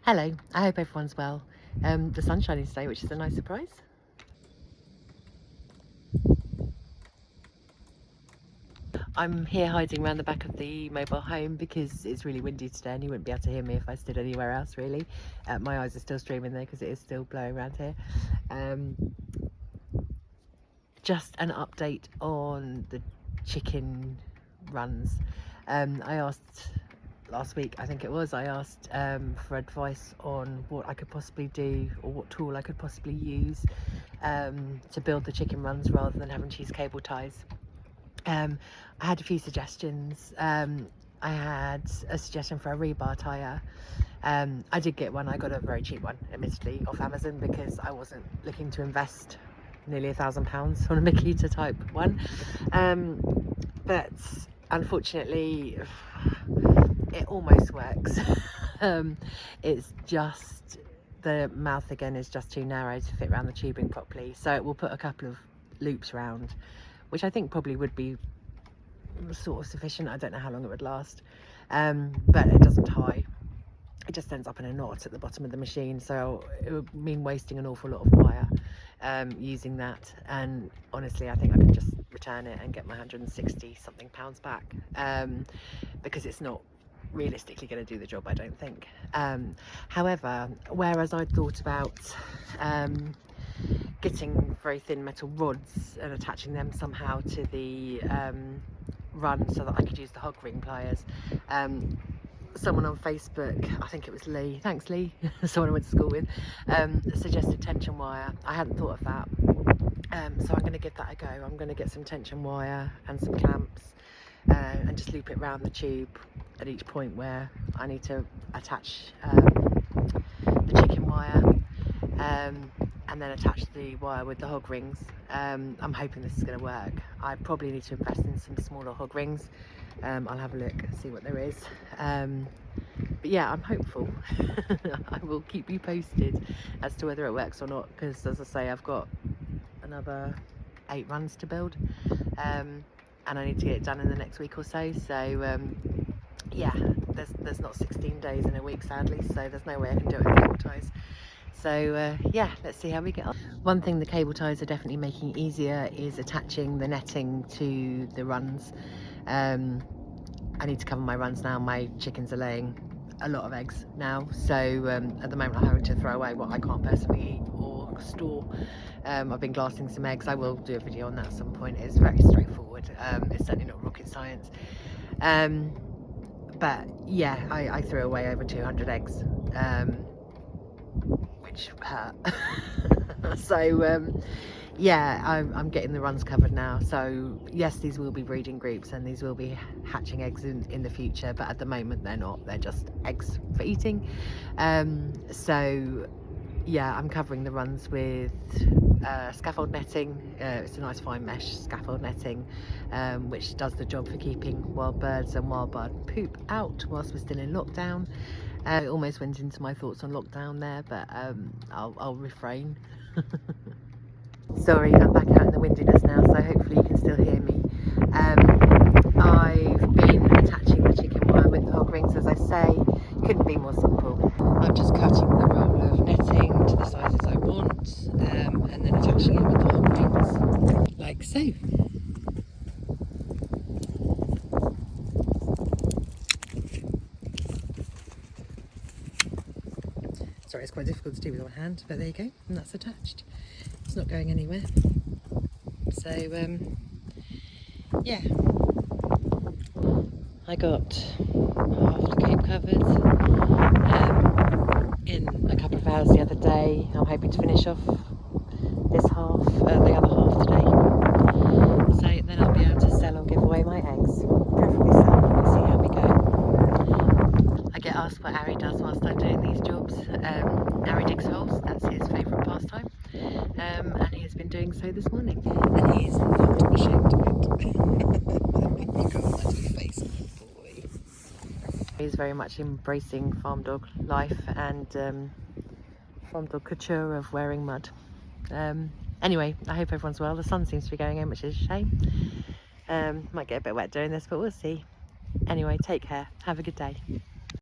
Hello, I hope everyone's well. The sun's shining today, which is a nice surprise. I'm here hiding around the back of the mobile home because it's really windy today and you wouldn't be able to hear me if I stood anywhere else really. My eyes are still streaming there because it is still blowing around here. Just an update on the chicken runs. I asked last week, I think it was, I asked for advice on what I could possibly do or what tool I could possibly use to build the chicken runs rather than having to use cable ties. I had a few suggestions. I had a suggestion for a rebar tyre. I did get one. I got a very cheap one, admittedly, off Amazon because I wasn't looking to invest nearly £1,000 on a Makita type one. But unfortunately, it almost works. It's just the mouth again is just too narrow to fit around the tubing properly, so it will put a couple of loops around, which I think probably would be sort of sufficient. I don't know how long it would last, but it doesn't tie. It just ends up in a knot at the bottom of the machine, so it would mean wasting an awful lot of wire using that. And honestly, I think I could just return it and get my 160 something pounds back, because it's not realistically going to do the job, I don't think. However, whereas I thought about getting very thin metal rods and attaching them somehow to the run so that I could use the hog ring pliers, someone on Facebook, I think it was Lee, thanks Lee, someone I went to school with, suggested tension wire. I hadn't thought of that, so I'm going to give that a go. I'm going to get some tension wire and some clamps and just loop it around the tube at each point where I need to attach the chicken wire, and then attach the wire with the hog rings. I'm hoping this is going to work. I probably need to invest in some smaller hog rings. I'll have a look, see what there is. But yeah, I'm hopeful. I will keep you posted as to whether it works or not, because as I say, I've got another 8 runs to build, and I need to get it done in the next week or so. So yeah, there's not 16 days in a week, sadly, so there's no way I can do it with cable ties. So yeah, let's see how we get on. One thing the cable ties are definitely making easier is attaching the netting to the runs. I need to cover my runs now. My chickens are laying a lot of eggs now, so at the moment I'm having to throw away what I can't personally eat or store. I've been glassing some eggs. I will do a video on that at some point. It's very straightforward. It's certainly not rocket science. But yeah, I threw away over 200 eggs, which hurt. So yeah, I'm getting the runs covered now. So yes, these will be breeding groups and these will be hatching eggs in the future, but at the moment they're not. They're just eggs for eating. So yeah, I'm covering the runs with scaffold netting. It's a nice fine mesh scaffold netting, which does the job for keeping wild birds and wild bird poop out whilst we're still in lockdown. It almost went into my thoughts on lockdown there, but I'll refrain. Sorry, I'm back out in the windiness now, so hopefully you can still hear me. I've been attaching the chicken wire with the hog rings, as I say. Couldn't be more simple. I'm just cutting the roll of netting to the sizes I want, and then attaching it with the hog rings, like so. Sorry, it's quite difficult to do with one hand, but there you go, and that's attached. It's not going anywhere. So yeah, I got half the coop covered in a couple of hours the other day. I'm hoping to finish off this half, the other half today. So then I'll be able to sell or give away my eggs. Preferably sell. We'll see how we go. I get asked what Ari does whilst I'm doing these jobs. Ari digs holes. That's his favourite pastime. And he has been doing so this morning, and he is not ashamed of it. You got that ugly face, boy. He's very much embracing farm dog life and farm dog couture of wearing mud. Anyway, I hope everyone's well. The sun seems to be going in, which is a shame. Might get a bit wet doing this, but we'll see. Anyway, take care. Have a good day.